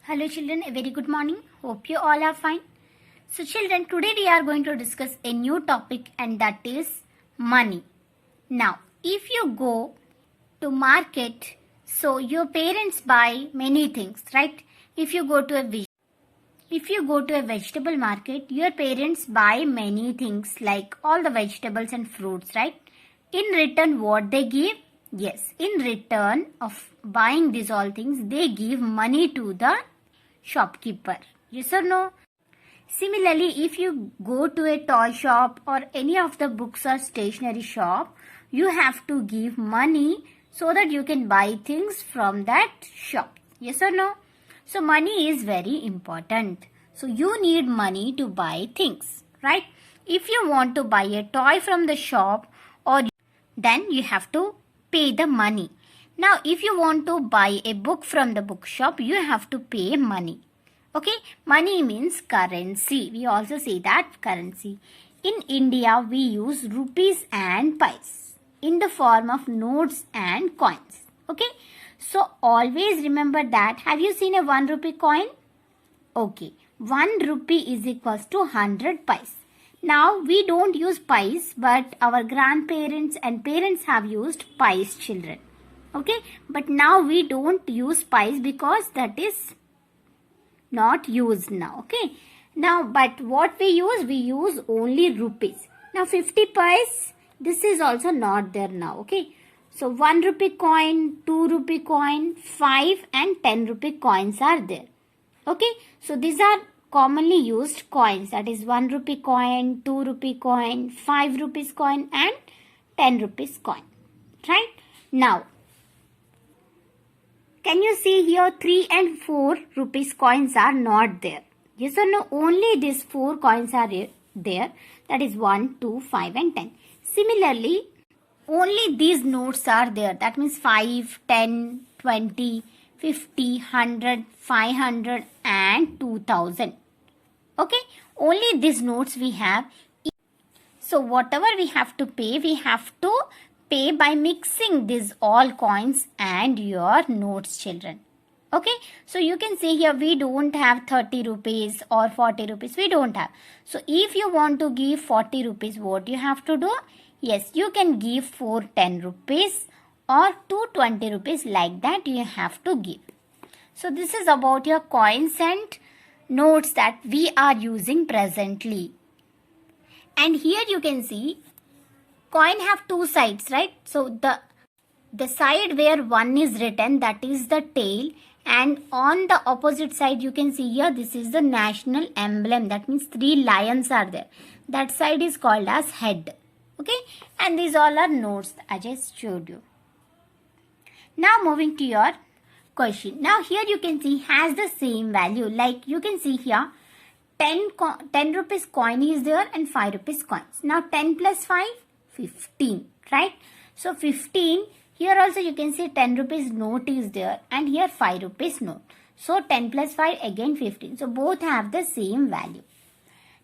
Hello children, a very good morning. Hope you all are fine. So children, today we are going to discuss a new topic and that is money. Now, if you go to market, so your parents buy many things, right? If you go to a vegetable market, your parents buy many things like all the vegetables and fruits, right? In return, what they give? Yes, in return of buying these all things, they give money to the shopkeeper. Yes or no? Similarly, if you go to a toy shop or any of the books or stationery shop, you have to give money so that you can buy things from that shop. Yes or no? So money is very important. So you need money to buy things, right? If you want to buy a toy from the shop, or then you have to pay the money. Now, if you want to buy a book from the bookshop, you have to pay money. Okay, money means currency. We also say that currency. In India, we use rupees and pies in the form of notes and coins. Okay, so always remember that. Have you seen a 1 rupee coin? Okay, 1 rupee is equals to 100 pies. Now, we don't use pies, but our grandparents and parents have used pies, children. Okay, but now we don't use pies because that is not used now. Okay, now but what we use only rupees. Now 50 pies, this is also not there now. Okay, so 1 rupee coin, 2 rupee coin, 5 and 10 rupee coins are there. Okay, so these are commonly used coins, that is 1 rupee coin, 2 rupee coin, 5 rupees coin and 10 rupees coin, right? Now can you see here 3 and 4 rupees coins are not there? Yes or no? Only these 4 coins are there. That is 1, 2, 5 and 10. Similarly, only these notes are there. That means 5, 10, 20, 50, 100, 500 and 2000. Okay? Only these notes we have. So whatever we have to pay by mixing these all coins and your notes, children. Okay, so you can see here we don't have 30 rupees or 40 rupees. We don't have. So if you want to give 40 rupees, what you have to do? Yes, you can give 4 10 rupees or 2 20 rupees, like that you have to give. So this is about your coins and notes that we are using presently. And here you can see coin have two sides, right? So the side where 1 is written, that is the tail, and on the opposite side you can see here, this is the national emblem. That means 3 lions are there. That side is called as head. Okay, and these all are notes I just showed you. Now moving to your question. Now here you can see has the same value. Like you can see here 10 rupees coin is there and 5 rupees coins. Now 10 plus 5, 15, right? So 15, here also you can see 10 rupees note is there and here 5 rupees note. So 10 plus 5 again 15. So both have the same value.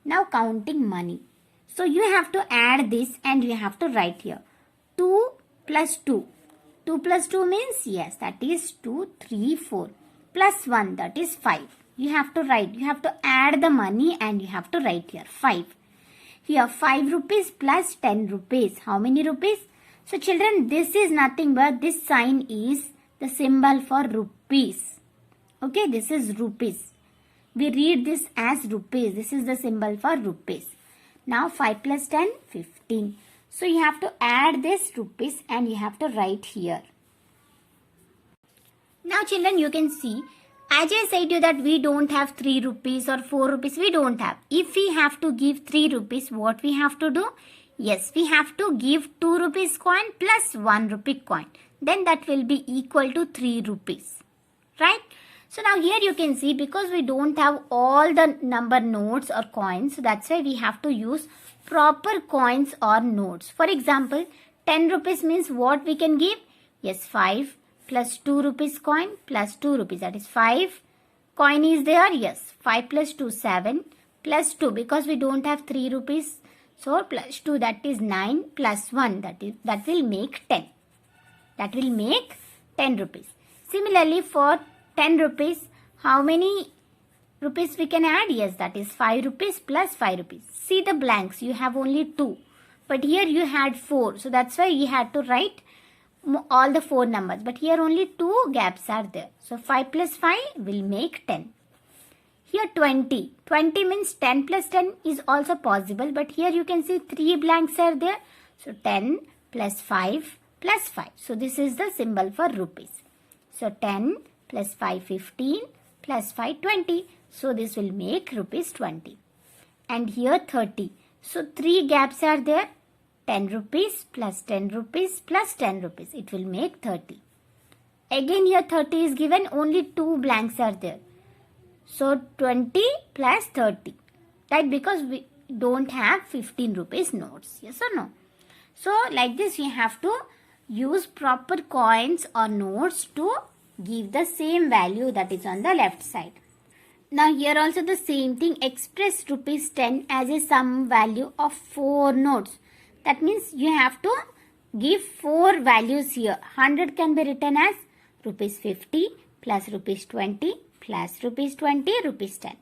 Now counting money. So you have to add this and you have to write here 2 plus 2. 2 plus 2 means yes, that is 2, 3, 4 plus 1, that is 5. You have to write, you have to add the money and you have to write here 5. Here 5 rupees plus 10 rupees. How many rupees? So children, this is nothing but this sign is the symbol for rupees. Okay, this is rupees. We read this as rupees. This is the symbol for rupees. Now 5 plus 10, 15. So you have to add this rupees and you have to write here. Now children, you can see, as I said to you that we don't have 3 rupees or 4 rupees. We don't have. If we have to give 3 rupees, what we have to do? Yes, we have to give 2 rupees coin plus 1 rupee coin. Then that will be equal to 3 rupees. Right? So now here you can see, because we don't have all the number notes or coins, so that's why we have to use proper coins or notes. For example, 10 rupees means what we can give? Yes, 5 plus 2 rupees coin plus 2 rupees, that is 5 coin is there. Yes, 5 plus 2, 7 plus 2, because we don't have 3 rupees, so plus 2, that is 9 plus 1, that will make 10. That will make 10 rupees. Similarly for 10 rupees, How many rupees we can add? Yes, that is 5 rupees plus 5 rupees. See the blanks, you have only 2. But here you had 4. So that's why you had to write all the 4 numbers. But here only 2 gaps are there. So 5 plus 5 will make 10. Here 20. 20 means 10 plus 10 is also possible. But here you can see 3 blanks are there. So 10 plus 5 plus 5. So this is the symbol for rupees. So 10 plus 5 15 plus 5 20. So this will make rupees 20. And here 30. So 3 gaps are there. 10 rupees plus 10 rupees plus 10 rupees. It will make 30. Again here 30 is given. Only 2 blanks are there. So 20 plus 30. Right? Because we don't have 15 rupees notes. Yes or no? So like this you have to use proper coins or notes to give the same value that is on the left side. Now here also the same thing. Express rupees 10 as a sum value of 4 notes. That means you have to give 4 values here. 100 can be written as rupees 50 plus rupees 20 plus rupees 20 rupees 10.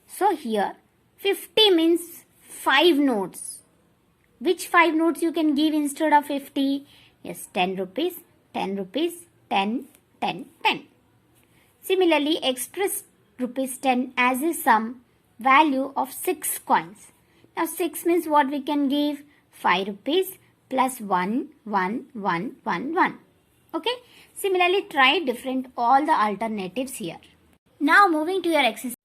So here 50 means 5 notes. Which 5 notes you can give instead of 50? Yes, 10 rupees, 10 rupees, 10, 10, 10. Similarly, express rupees 10 as a sum value of 6 coins. Now 6 means what we can give? 5 rupees plus 1, 1, 1, 1, 1. Okay. Similarly, try all the alternatives here. Now moving to your exercise.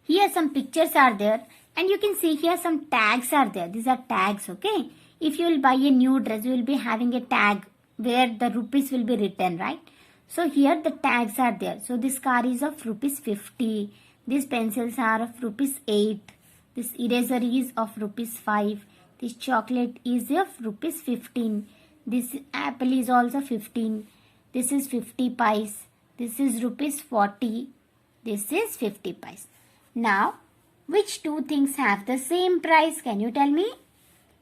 Here some pictures are there and you can see here some tags are there. These are tags, okay. If you will buy a new dress, you will be having a tag where the rupees will be written, right? So here the tags are there. So this car is of rupees 50. These pencils are of rupees 8. This eraser is of rupees 5. This chocolate is of rupees 15. This apple is also 15. This is 50 pies. This is rupees 40. This is 50 pies. Now, which two things have the same price? Can you tell me?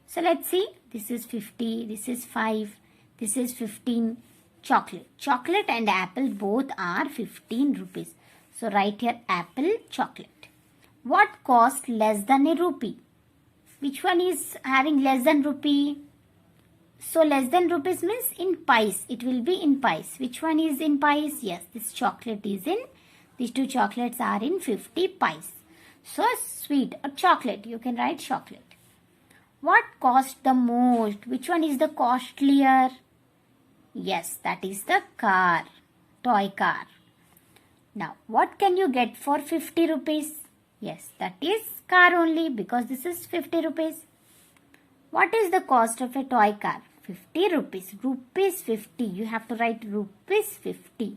So let's see. This is 50. This is 5. This is 15. Chocolate. Chocolate and apple both are 15 rupees. So write here apple, chocolate. What cost less than a rupee? Which one is having less than rupee? So less than rupees means in pies. It will be in pies. Which one is in pies? Yes, this chocolate is in. These two chocolates are in 50 pies. So sweet or chocolate. You can write chocolate. What cost the most? Which one is the costlier? Yes, that is the car. Toy car. Now, what can you get for 50 rupees? Yes, that is car only because this is 50 rupees. What is the cost of a toy car? 50 rupees. Rupees 50. You have to write rupees 50.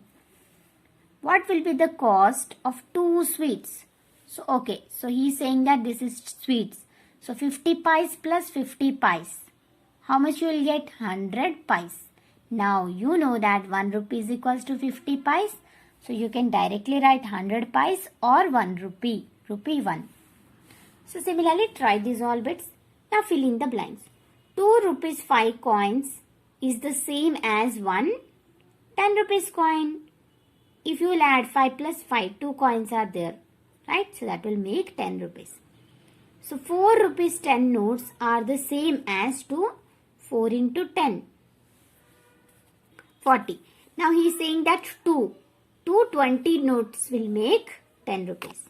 What will be the cost of 2 sweets? So, okay. So, he is saying that this is sweets. So, 50 pies plus 50 pies. How much you will get? 100 pies. Now, you know that 1 rupee is equals to 50 pies. So, you can directly write 100 pies or 1 rupee. Rupee 1. So, similarly, try these all bits. Now, fill in the blanks. 2 rupees 5 coins is the same as 1 10 rupees coin. If you will add 5 plus 5, 2 coins are there. Right? So, that will make 10 rupees. So, 4 rupees 10 notes are the same as 4 into 10. 40. Now, he is saying that 2 20 notes will make 10 rupees.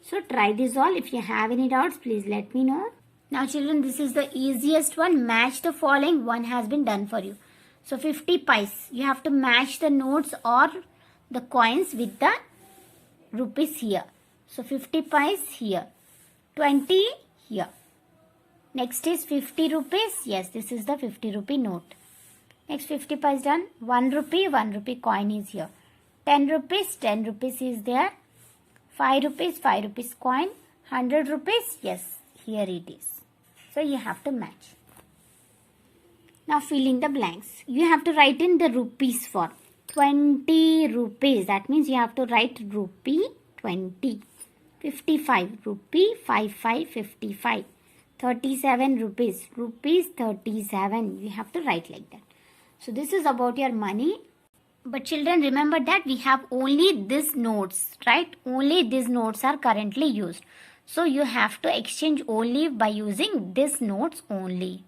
So, try this all. If you have any doubts, please let me know. Now, children, this is the easiest one. Match the following. One has been done for you. So, 50 pies. You have to match the notes or the coins with the rupees here. So, 50 pies here. 20 here. Next is 50 rupees. Yes, this is the 50 rupee note. Next 50 pies done. 1 rupee coin is here. 10 rupees is there. 5 rupees coin. 100 rupees, yes, here it is. So you have to match. Now fill in the blanks. You have to write in the rupees form. 20 rupees. That means you have to write rupee 20. 55 rupee 55 55. 37 rupees. Rupees 37. You have to write like that. So this is about your money. But children, remember that we have only these notes, right? Only these notes are currently used. So you have to exchange only by using these notes only.